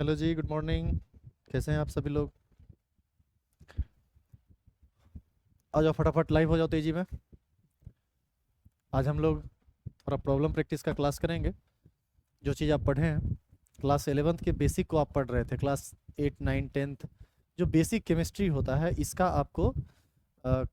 Hello जी, good morning. कैसे हैं आप सभी लोग? आ जाओ फटाफट, लाइव हो जाओ तेजी में। आज हम लोग थोड़ा प्रॉब्लम प्रैक्टिस का क्लास करेंगे। जो चीज़ आप पढ़े हैं क्लास 11th के बेसिक को आप पढ़ रहे थे, क्लास 8 9 10th जो बेसिक केमिस्ट्री होता है इसका आपको अ,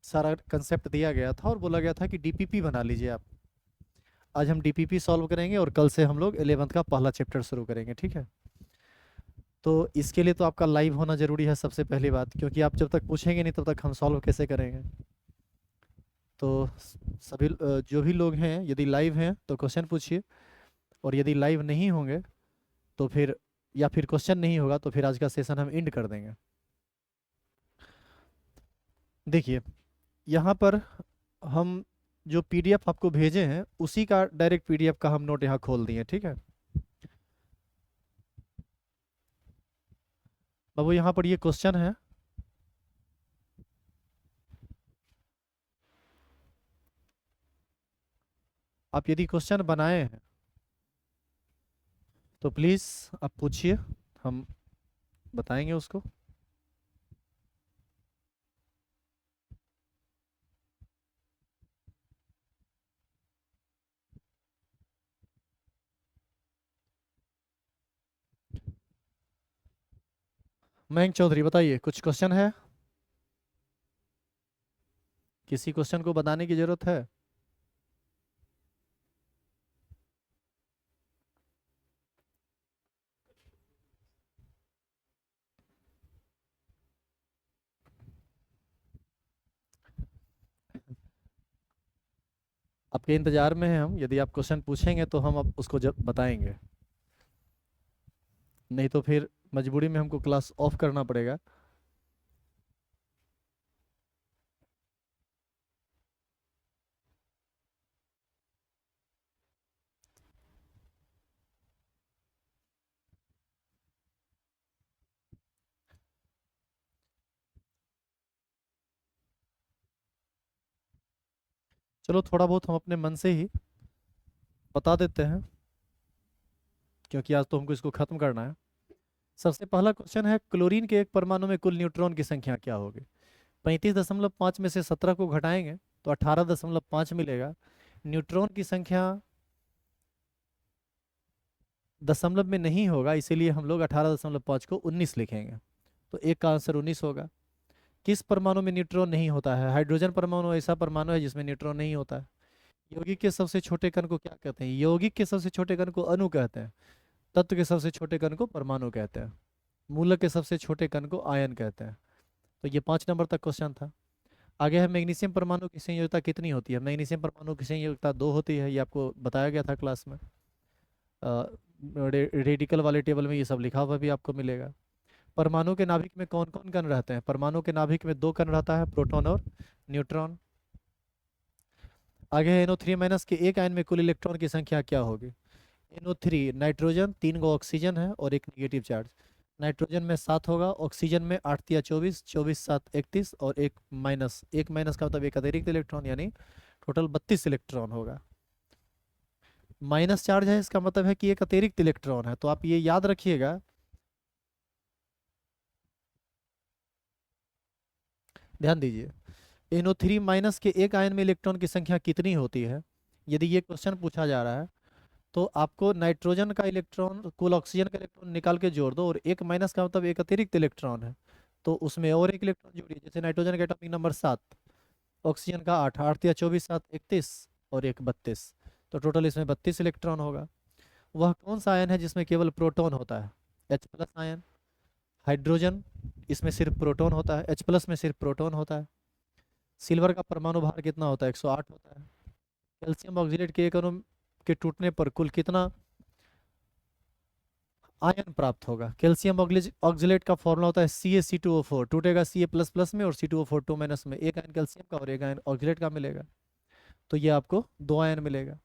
सारा कंसेप्ट दिया गया था और बोला गया था कि डीपीपी बना लीजिए आप। आज हम डीपीपी सॉल्व करेंगे और कल से हम लोग 11th का पहला चैप्टर शुरू करेंगे, ठीक है? तो इसके लिए तो आपका लाइव होना ज़रूरी है सबसे पहली बात, क्योंकि आप जब तक पूछेंगे नहीं तब तक हम सॉल्व कैसे करेंगे। तो सभी जो भी लोग हैं यदि लाइव हैं तो क्वेश्चन पूछिए, और यदि लाइव नहीं होंगे तो फिर, या फिर क्वेश्चन नहीं होगा तो फिर आज का सेशन हम एंड कर देंगे। देखिए, यहाँ पर हम जो पीडीएफ आपको भेजे हैं उसी का डायरेक्ट पीडीएफ का हम नोट यहाँ खोल दिए, ठीक है? बाबू यहाँ पर ये क्वेश्चन है। आप यदि क्वेश्चन बनाए हैं तो प्लीज़ आप पूछिए, हम बताएंगे उसको। मयंक चौधरी बताइए, कुछ क्वेश्चन है? किसी क्वेश्चन को बताने की जरूरत है? आपके इंतजार में हैं हम, यदि आप क्वेश्चन पूछेंगे तो हम अब उसको जब बताएंगे, नहीं तो फिर मजबूरी में हमको क्लास ऑफ करना पड़ेगा। चलो थोड़ा बहुत हम अपने मन से ही बता देते हैं, क्योंकि आज तो हमको इसको खत्म करना है। सबसे पहला क्वेश्चन है, क्लोरीन के एक परमाणु में कुल न्यूट्रॉन की संख्या क्या होगी? 35.5 में से 17 को घटाएंगे तो 18.5 मिलेगा। न्यूट्रॉन की संख्या दशमलव में नहीं होगा, इसीलिए हम लोग 18.5 को 19 लिखेंगे। तो एक का आंसर 19 होगा। किस परमाणु में न्यूट्रॉन नहीं होता है? हाइड्रोजन परमाणु ऐसा परमाणु है जिसमें न्यूट्रॉन नहीं होता है। यौगिक के सबसे छोटे कण को क्या कहते हैं? यौगिक के सबसे छोटे कण को अणु कहते हैं। तत्व के सबसे छोटे कण को परमाणु कहते हैं। मूलक के सबसे छोटे कण को आयन कहते हैं। तो ये 5 नंबर तक क्वेश्चन था। आगे है, मैग्नीशियम परमाणु की संयोजकता कितनी होती है? मैग्नीशियम परमाणु की संयोजकता 2 होती है, ये आपको बताया गया था क्लास में। रेडिकल वाले टेबल में ये सब लिखा हुआ भी आपको मिलेगा। परमाणु के नाभिक में कौन कौन कण रहते हैं? परमाणु के नाभिक में 2 कण रहता है, प्रोटॉन और न्यूट्रॉन। आगे है, NO3- के एक आयन में कुल इलेक्ट्रॉन की संख्या क्या होगी? NO3 नाइट्रोजन, 3 गो ऑक्सीजन है और एक निगेटिव चार्ज। नाइट्रोजन में 7 होगा, ऑक्सीजन में 8 या 24, 24 7 31, और एक माइनस का मतलब एक अतिरिक्त इलेक्ट्रॉन, यानी टोटल 32 इलेक्ट्रॉन होगा। माइनस चार्ज है, इसका मतलब है कि एक अतिरिक्त इलेक्ट्रॉन है, तो आप ये याद रखिएगा। ध्यान दीजिए, NO3- के एक आयन में इलेक्ट्रॉन की संख्या कितनी होती है? यदि ये क्वेश्चन पूछा जा रहा है तो आपको नाइट्रोजन का इलेक्ट्रॉन कुल ऑक्सीजन का इलेक्ट्रॉन निकाल के जोड़ दो, और एक माइनस का मतलब एक अतिरिक्त इलेक्ट्रॉन है, तो उसमें और एक इलेक्ट्रॉन जोड़िए। जैसे नाइट्रोजन का एटॉमिक नंबर 7, ऑक्सीजन का 8, 8 या 24 7 31, और एक 32, तो टोटल इसमें 32 इलेक्ट्रॉन होगा। वह कौन सा आयन है जिसमें केवल प्रोटॉन होता है? H+ ion. हाइड्रोजन, इसमें सिर्फ प्रोटॉन होता है, H+ में सिर्फ प्रोटॉन होता है। सिल्वर का परमाणु भार कितना होता है? 108 होता है। कैल्शियम ऑक्सीडेट के एक अणु के टूटने पर कुल कितना आयन प्राप्त होगा? कैल्शियम ऑक्सीलेट का फॉर्मूला होता है CaC2O4, टूटेगा Ca++ में और C2O4 2- में। एक आयन कैल्शियम का और एक आयन ऑक्सीलेट का मिलेगा, तो ये आपको 2 आयन मिलेगा।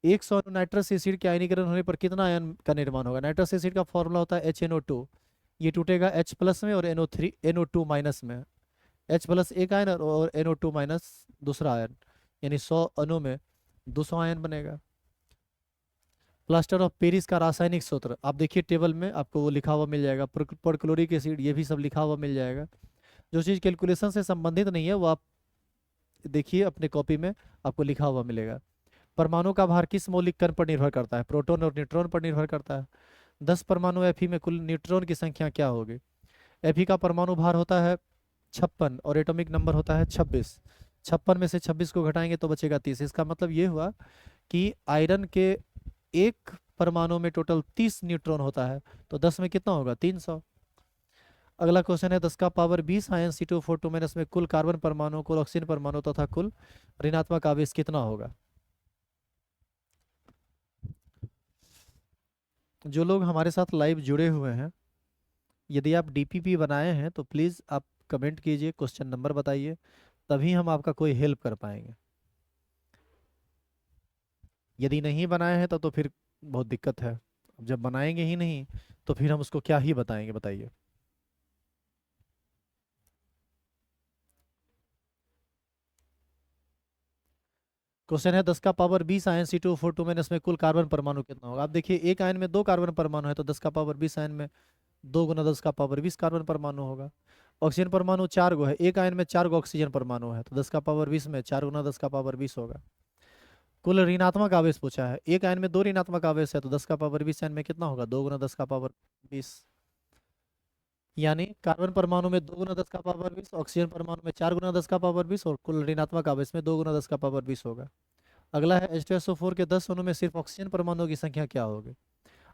100 अणु नाइट्रस एसिड के आयनीकरण होने पर कितना आयन का निर्माण होगा? नाइट्रस एसिड का फॉर्मूला होता है HNO2, ये टूटेगा H+ में और NO2- में। H+ एक आयन और NO2- दूसरा आयन, यानी 100 अणु में 200 आयन बनेगा। प्लास्टर ऑफ पेरिस का रासायनिक सूत्र आप देखिए टेबल में आपको वो लिखा हुआ मिल जाएगा, परक्लोरिक एसिड, ये भी सब लिखा हुआ मिल जाएगा। जो चीज़ कैलकुलेशन से संबंधित नहीं है वो आप देखिए अपने कॉपी में आपको लिखा हुआ मिलेगा। परमाणु का भार किस मौलिक कण पर निर्भर करता है? प्रोटॉन और न्यूट्रॉन पर निर्भर करता है। 10 परमाणु Fe में कुल न्यूट्रॉन की संख्या क्या होगी? Fe का परमाणु भार होता है 56 और एटॉमिक नंबर होता है 26। 56 में से 26 को घटाएंगे तो बचेगा 30। इसका मतलब ये हुआ कि आयरन के एक परमाणु में टोटल 30 न्यूट्रॉन होता है, तो 10 में कितना होगा? 300। अगला क्वेश्चन है 10 का पावर 20 आयन C2H4 में कुल कार्बन परमाणु, कुल ऑक्सीजन परमाणु तथा कुल ऋणात्मक आवेश कितना होगा? जो लोग हमारे साथ लाइव जुड़े हुए हैं, यदि आप डीपीपी बनाए हैं तो प्लीज़ आप कमेंट कीजिए, क्वेश्चन नंबर बताइए, तभी हम आपका कोई हेल्प कर पाएंगे। यदि नहीं बनाए हैं तो फिर बहुत दिक्कत है। अब जब बनाएंगे ही नहीं तो फिर हम उसको क्या ही बताएंगे, बताइए। क्वेश्चन है 10 का पावर 20 आयन C2H4 में कुल कार्बन परमाणु कितना होगा? आप देखिए एक आयन में 2 कार्बन परमाणु है तो 10 का पावर 20 आयन में 2 गुना 10 का पावर 20 कार्बन परमाणु होगा। ऑक्सीजन परमाणु 4 गो है, एक आयन में 4 गो ऑक्सीजन परमाणु है तो 10 का पावर 20 में 4 गुना 10 का पावर 20 होगा। कुल ऋणात्मक आवेश पूछा है, एक आयन में 2 ऋणात्मक आवेश है तो 10 का पावर 20 आयन में कितना होगा? 2 गुना 10 का पावर 20। यानी कार्बन परमाणु में 2 गुना 10 का पावर 20, ऑक्सीजन परमाणु में 4 गुना 10 का पावर 20 और कुल ऋणात्मक आवेश में 2 गुना 10 का पावर 20 होगा। अगला है H2SO4 के 10 अणु में सिर्फ ऑक्सीजन परमाणु की संख्या क्या होगी?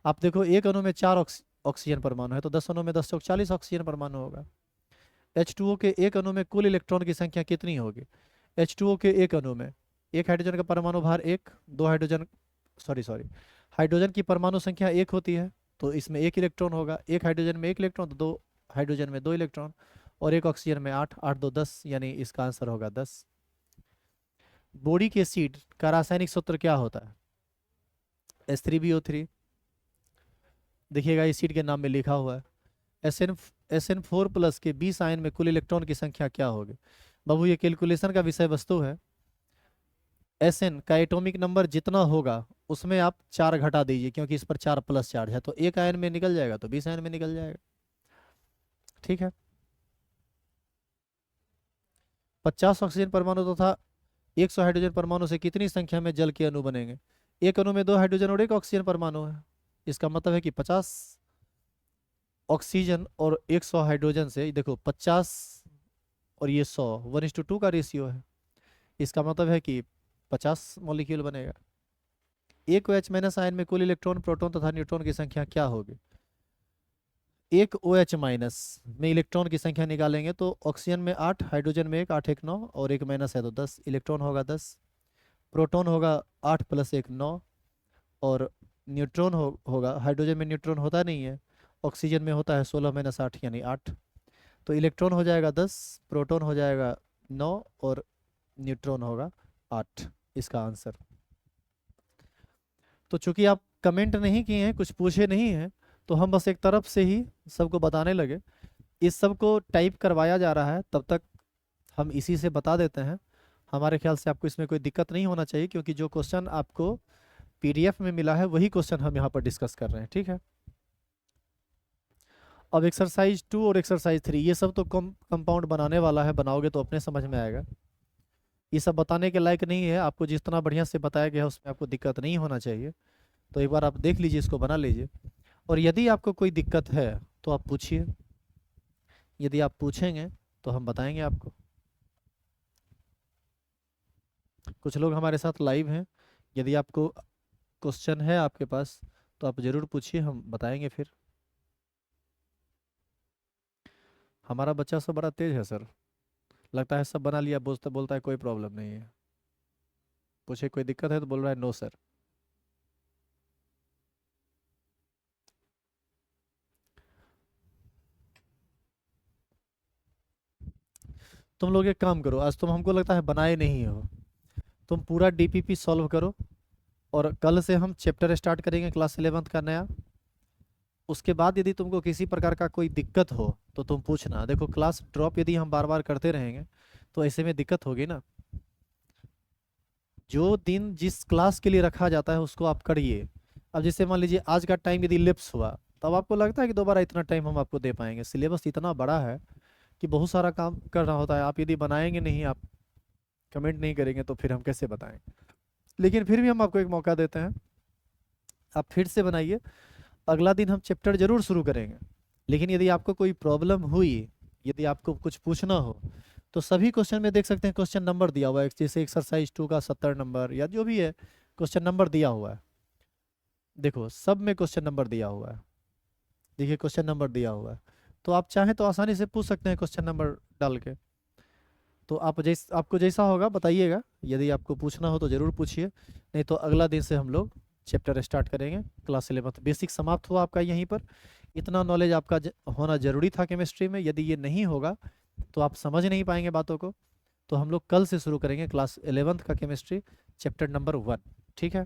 आप देखो एक अणु में 4 ऑक्सीजन परमाणु है तो 10 अणु में 10 चौक 40 ऑक्सीजन परमाणु होगा। H2O के एक अणु में कुल इलेक्ट्रॉन की संख्या कितनी होगी? H2O के एक अणु में एक हाइड्रोजन का परमाणु भार 1, 2 हाइड्रोजन सॉरी हाइड्रोजन की परमाणु संख्या 1 होती है तो इसमें 1 इलेक्ट्रॉन होगा। एक हाइड्रोजन में 1 इलेक्ट्रॉन तो 2 हाइड्रोजन में 2 इलेक्ट्रॉन और एक ऑक्सीजन में 8, 8 2 10, यानी इसका आंसर होगा 10। बोरिक एसिड का रासायनिक सूत्र क्या होता है? H3BO3। देखिएगा एसिड के नाम में लिखा हुआ है। SN4+ के 20 आयन में कुल इलेक्ट्रॉन की संख्या क्या होगी? बाबू ये कैलकुलेशन का विषय वस्तु है। Sn का एटॉमिक नंबर जितना होगा उसमें आप 4 घटा दीजिए, क्योंकि इस पर 4 प्लस चार्ज है तो एक आयन में निकल जाएगा तो 20 आयन में निकल जाएगा। ठीक है। 50 ऑक्सीजन परमाणु तथा 100 हाइड्रोजन परमाणु से कितनी संख्या में जल के अणु बनेंगे? एक अणु में 2 हाइड्रोजन और 1 ऑक्सीजन परमाणु है, इसका मतलब है कि 50 ऑक्सीजन और 100 हाइड्रोजन से, देखो 50 और ये 100 1:2 का रेशियो है, इसका मतलब है कि 50 मॉलिक्यूल बनेगा। एक OH- आयन में कुल इलेक्ट्रॉन, प्रोटॉन तथा न्यूट्रॉन की संख्या क्या होगी? एक OH- में इलेक्ट्रॉन की संख्या निकालेंगे तो ऑक्सीजन में 8, हाइड्रोजन में 1, 8 1 9 और एक माइनस है तो 10, इलेक्ट्रॉन होगा 10, प्रोटॉन होगा 8 + 1 9 और न्यूट्रॉन होगा, हाइड्रोजन में न्यूट्रॉन होता नहीं है, ऑक्सीजन में होता है 16 - 8 यानी 8। तो इलेक्ट्रॉन हो जाएगा 10, प्रोटॉन हो जाएगा 9 और न्यूट्रॉन होगा 8, इसका आंसर। तो चूंकि आप कमेंट नहीं किए हैं, कुछ पूछे नहीं हैं, तो हम बस एक तरफ से ही सबको बताने लगे। इस सब को टाइप करवाया जा रहा है, तब तक हम इसी से बता देते हैं। हमारे ख्याल से आपको इसमें कोई दिक्कत नहीं होना चाहिए, क्योंकि जो क्वेश्चन आपको PDF में मिला है वही क्वेश्चन हम यहाँ पर डिस्कस कर रहे हैं। ठीक है। अब एक्सरसाइज 2 और एक्सरसाइज 3 ये सब तो कंपाउंड बनाने वाला है, बनाओगे तो अपने समझ में आएगा। ये सब बताने के लायक नहीं है, आपको जितना बढ़िया से बताया गया है उसमें आपको दिक्कत नहीं होना चाहिए। तो एक बार आप देख लीजिए, इसको बना लीजिए, और यदि आपको कोई दिक्कत है तो आप पूछिए। यदि आप पूछेंगे तो हम बताएंगे आपको। कुछ लोग हमारे साथ लाइव हैं, यदि आपको क्वेश्चन है आपके पास तो आप ज़रूर पूछिए, हम बताएंगे फिर। हमारा बच्चा सब बड़ा तेज है सर, लगता है सब बना लिया, बोलता बोलता है कोई प्रॉब्लम नहीं है, पूछे कोई दिक्कत है तो बोल रहा है नो सर। तुम लोग एक काम करो, आज तुम हमको लगता है बनाए नहीं हो, तुम पूरा DPP सॉल्व करो और कल से हम चैप्टर स्टार्ट करेंगे क्लास 11th का नया। उसके बाद यदि तुमको किसी प्रकार का कोई दिक्कत हो तो तुम पूछना। देखो क्लास ड्रॉप यदि हम बार बार करते रहेंगे तो ऐसे में दिक्कत होगी ना। जो दिन जिस क्लास के लिए रखा जाता है उसको आप करिए। अब जैसे मान लीजिए आज का टाइम यदि लेप्स हुआ, तब आपको लगता है कि दोबारा इतना टाइम हम आपको दे पाएंगे? सिलेबस इतना बड़ा है कि बहुत सारा काम करना होता है। आप यदि बनाएंगे नहीं, आप कमेंट नहीं करेंगे, तो फिर हम कैसे बताएंगे? लेकिन फिर भी हम आपको एक मौका देते हैं, आप फिर से बनाइए। अगला दिन हम चैप्टर जरूर शुरू करेंगे, लेकिन यदि आपको कोई प्रॉब्लम हुई, यदि आपको कुछ पूछना हो, तो सभी क्वेश्चन में देख सकते हैं क्वेश्चन नंबर दिया हुआ है, जैसे एक्सरसाइज 2 का 70 नंबर या जो भी है, क्वेश्चन नंबर दिया हुआ है। देखो सब में क्वेश्चन नंबर दिया हुआ है, देखिए क्वेश्चन नंबर दिया हुआ है। तो आप चाहें तो आसानी से पूछ सकते हैं क्वेश्चन नंबर डाल के। तो आपको जैसा होगा बताइएगा, यदि आपको पूछना हो तो ज़रूर पूछिए, नहीं तो अगला दिन से हम लोग चैप्टर स्टार्ट करेंगे। क्लास 11 बेसिक समाप्त हुआ आपका यहीं पर। इतना नॉलेज आपका होना ज़रूरी था केमिस्ट्री में। यदि ये नहीं होगा तो आप समझ नहीं पाएंगे बातों को। तो हम लोग कल से शुरू करेंगे क्लास 11 का केमिस्ट्री, चैप्टर नंबर 1। ठीक है?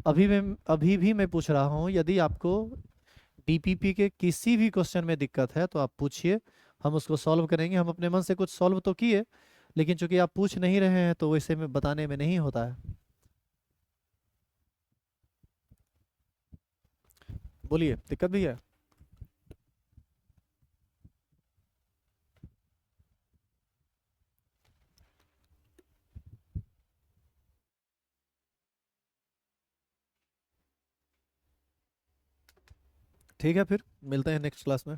अभी भी मैं पूछ रहा हूँ, यदि आपको डीपीपी के किसी भी क्वेश्चन में दिक्कत है तो आप पूछिए, हम उसको सॉल्व करेंगे। हम अपने मन से कुछ सॉल्व तो किए, लेकिन चूंकि आप पूछ नहीं रहे हैं तो वैसे में बताने में नहीं होता है। बोलिए, दिक्कत भी है? ठीक है, फिर मिलते हैं नेक्स्ट क्लास में।